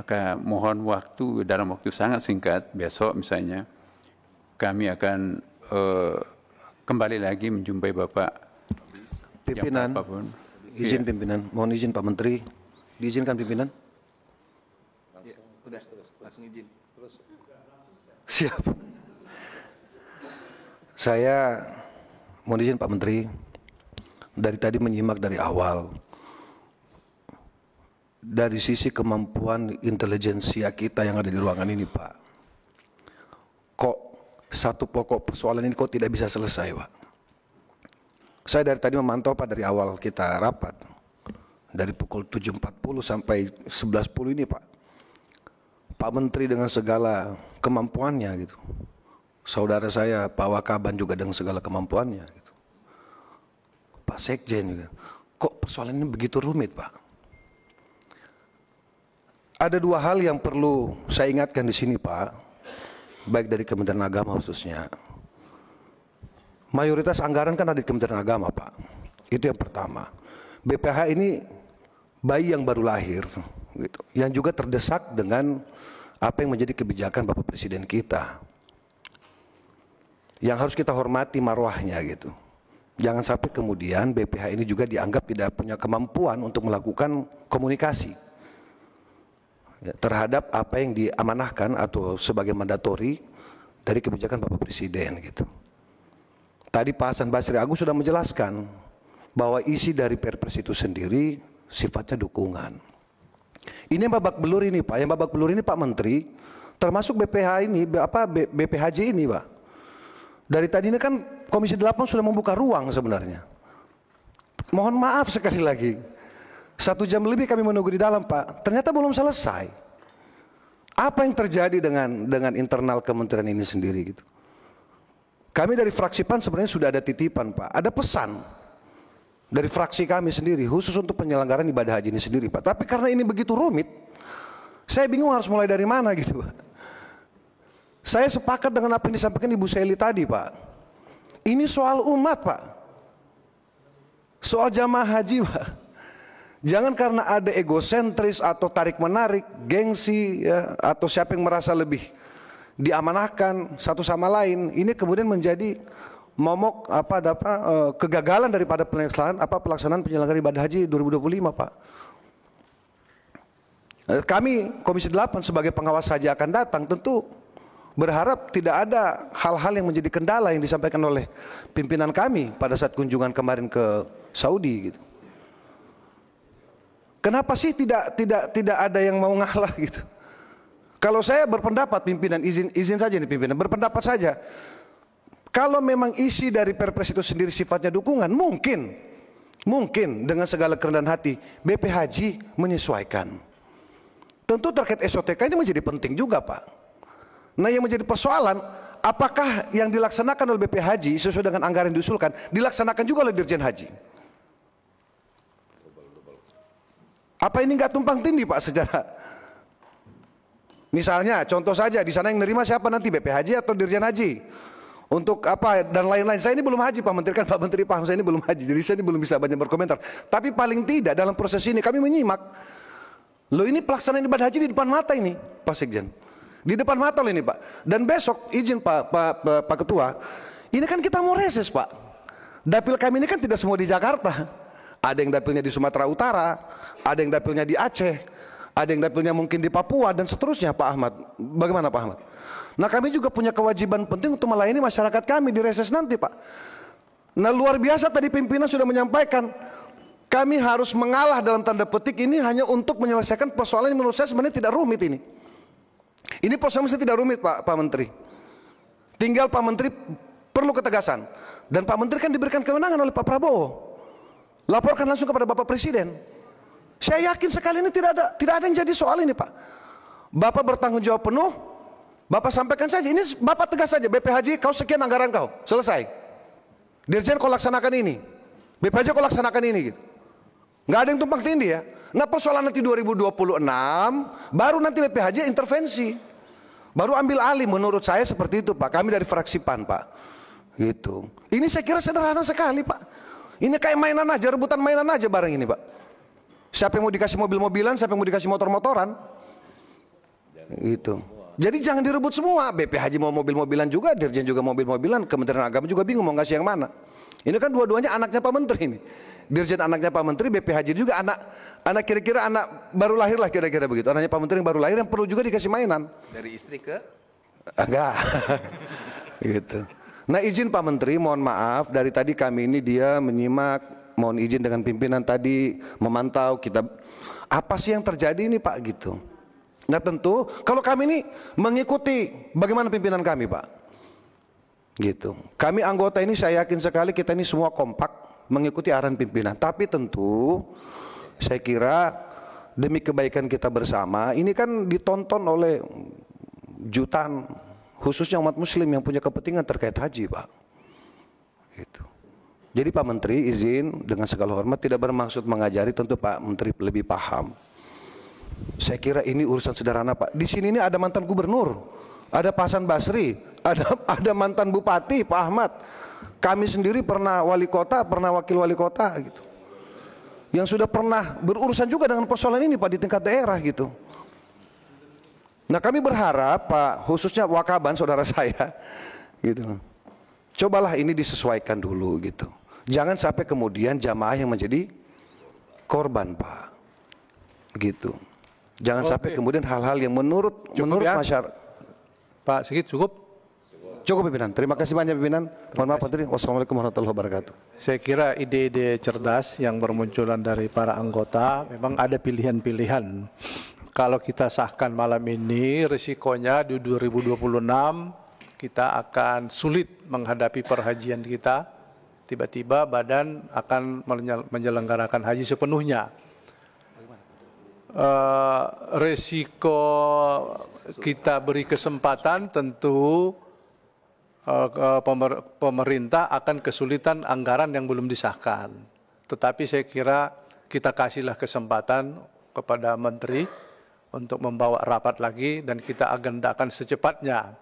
maka mohon waktu dalam waktu sangat singkat, besok misalnya, kami akan kembali lagi menjumpai Bapak pimpinan. Izin pimpinan, mohon izin Pak Menteri, diizinkan pimpinan? Ya, udah, langsung izin. Siap. Saya mohon izin Pak Menteri, dari tadi menyimak dari awal, dari sisi kemampuan intelijensia kita yang ada di ruangan ini Pak, kok satu pokok persoalan ini kok tidak bisa selesai Pak? Saya dari tadi memantau Pak dari awal kita rapat, dari pukul 7.40 sampai 11.10 ini Pak, Pak Menteri dengan segala kemampuannya gitu, saudara saya Pak Wakaban juga dengan segala kemampuannya gitu, Pak Sekjen juga, kok persoalan ini begitu rumit Pak? Ada dua hal yang perlu saya ingatkan di sini Pak, baik dari Kementerian Agama khususnya. Mayoritas anggaran kan ada di Kementerian Agama Pak. Itu yang pertama. BPH ini bayi yang baru lahir, gitu, yang juga terdesak dengan apa yang menjadi kebijakan Bapak Presiden kita, yang harus kita hormati marwahnya gitu. Jangan sampai kemudian BPH ini juga dianggap tidak punya kemampuan untuk melakukan komunikasi terhadap apa yang diamanahkan atau sebagai mandatori dari kebijakan Bapak Presiden gitu. Tadi Pak Hasan Basri Agung sudah menjelaskan bahwa isi dari Perpres itu sendiri sifatnya dukungan. Ini yang babak belur ini Pak, yang babak belur ini Pak Menteri, termasuk BPH ini, BPHJ ini Pak. Dari tadi ini kan Komisi 8 sudah membuka ruang sebenarnya. Mohon maaf sekali lagi, 1 jam lebih kami menunggu di dalam Pak, ternyata belum selesai. Apa yang terjadi dengan internal kementerian ini sendiri gitu? Kami dari fraksi PAN sebenarnya sudah ada titipan Pak, ada pesan dari fraksi kami sendiri khusus untuk penyelenggaraan ibadah haji ini sendiri Pak. Tapi karena ini begitu rumit, saya bingung harus mulai dari mana gitu Pak. Saya sepakat dengan apa yang disampaikan Ibu Seli tadi Pak. Ini soal umat Pak, soal jamaah haji Pak. Jangan karena ada egosentris atau tarik menarik, gengsi ya, atau siapa yang merasa lebih diamanahkan satu sama lain, ini kemudian menjadi momok kegagalan daripada pelaksanaan penyelenggaraan ibadah haji 2025 Pak. Kami Komisi 8 sebagai pengawas haji akan datang tentu berharap tidak ada hal-hal yang menjadi kendala yang disampaikan oleh pimpinan kami pada saat kunjungan kemarin ke Saudi gitu. Kenapa sih tidak ada yang mau ngalah gitu? Kalau saya berpendapat pimpinan, izin saja nih pimpinan, berpendapat saja. Kalau memang isi dari Perpres itu sendiri sifatnya dukungan, mungkin dengan segala kerendahan hati BPHJ menyesuaikan. Tentu terkait SOTK ini menjadi penting juga Pak. Nah yang menjadi persoalan, apakah yang dilaksanakan oleh BPHJ sesuai dengan anggaran yang diusulkan, dilaksanakan juga oleh Dirjen Haji? Apa ini nggak tumpang tindih Pak secara? Misalnya, contoh saja di sana yang nerima siapa nanti, BPHJ atau Dirjen Haji? Untuk apa dan lain-lain. Saya ini belum haji Pak Menteri, kan Pak Menteri paham saya ini belum haji, jadi saya ini belum bisa banyak berkomentar. Tapi paling tidak dalam proses ini kami menyimak, loh ini pelaksanaan ibadah haji di depan mata ini Pak Sekjen, di depan mata loh ini Pak. Dan besok izin Pak Ketua, ini kan kita mau reses Pak. Dapil kami ini kan tidak semua di Jakarta, ada yang dapilnya di Sumatera Utara, ada yang dapilnya di Aceh, ada yang dapilnya mungkin di Papua dan seterusnya Pak Ahmad. Bagaimana Pak Ahmad? Nah kami juga punya kewajiban penting untuk melayani masyarakat kami di reses nanti Pak. Nah luar biasa tadi pimpinan sudah menyampaikan, kami harus mengalah dalam tanda petik ini hanya untuk menyelesaikan persoalan yang menurut saya sebenarnya tidak rumit ini. Ini persoalan tidak rumit Pak Menteri. Tinggal Pak Menteri perlu ketegasan. Dan Pak Menteri kan diberikan kewenangan oleh Pak Prabowo. Laporkan langsung kepada Bapak Presiden. Saya yakin sekali ini tidak ada yang jadi soal ini Pak. Bapak bertanggung jawab penuh, Bapak sampaikan saja, ini Bapak tegas saja, BPHJ kau sekian anggaran kau, selesai. Dirjen kau laksanakan ini, BPHJ kau laksanakan ini gitu. Nggak ada yang tumpang tindih ya. Nah persoalan nanti 2026, baru nanti BPHJ intervensi. Baru ambil alih, menurut saya seperti itu Pak, kami dari fraksi PAN Pak. Gitu. Ini saya kira sederhana sekali Pak. Ini kayak mainan aja, rebutan mainan aja bareng ini Pak. Siapa yang mau dikasih mobil-mobilan, siapa yang mau dikasih motor-motoran. Gitu. Jadi jangan direbut semua. BP Haji mau mobil-mobilan juga, Dirjen juga mobil-mobilan, Kementerian Agama juga bingung mau ngasih yang mana. Ini kan dua-duanya anaknya Pak Menteri ini. Dirjen anaknya Pak Menteri, BP Haji juga anak kira-kira anak baru lahir lah kira-kira begitu. Anaknya Pak Menteri yang baru lahir yang perlu juga dikasih mainan. Dari istri ke? Enggak. Gitu. Nah izin Pak Menteri, mohon maaf dari tadi kami ini dia menyimak, mohon izin dengan pimpinan tadi memantau kita apa sih yang terjadi ini Pak gitu. Nah tentu kalau kami ini mengikuti bagaimana pimpinan kami Pak, gitu. Kami anggota ini saya yakin sekali kita ini semua kompak mengikuti arahan pimpinan. Tapi tentu saya kira demi kebaikan kita bersama ini kan ditonton oleh jutaan khususnya umat Muslim yang punya kepentingan terkait haji Pak. Gitu. Jadi Pak Menteri izin dengan segala hormat tidak bermaksud mengajari, tentu Pak Menteri lebih paham. Saya kira ini urusan sederhana Pak. Di sini ini ada mantan gubernur, ada Pak Hasan Basri, ada mantan bupati Pak Ahmad. Kami sendiri pernah wali kota, pernah wakil wali kota gitu. Yang sudah pernah berurusan juga dengan persoalan ini Pak di tingkat daerah gitu. Nah kami berharap Pak, khususnya Wakaban saudara saya, gitu. Cobalah ini disesuaikan dulu gitu. Jangan sampai kemudian jamaah yang menjadi korban Pak, gitu. Jangan sampai kemudian hal-hal yang menurut ya? masyarakat. Pak Sigit cukup? Cukup pimpinan. Terima kasih banyak pimpinan. Mohon maaf Pak Menteri. Wassalamualaikum warahmatullahi wabarakatuh. Saya kira ide-ide cerdas yang bermunculan dari para anggota memang ada pilihan-pilihan. Kalau kita sahkan malam ini, risikonya di 2026 kita akan sulit menghadapi perhajian kita. Tiba-tiba badan akan menyelenggarakan haji sepenuhnya. Resiko kita beri kesempatan tentu pemerintah akan kesulitan anggaran yang belum disahkan. Tetapi saya kira kita kasihlah kesempatan kepada Menteri untuk membawa rapat lagi dan kita agendakan secepatnya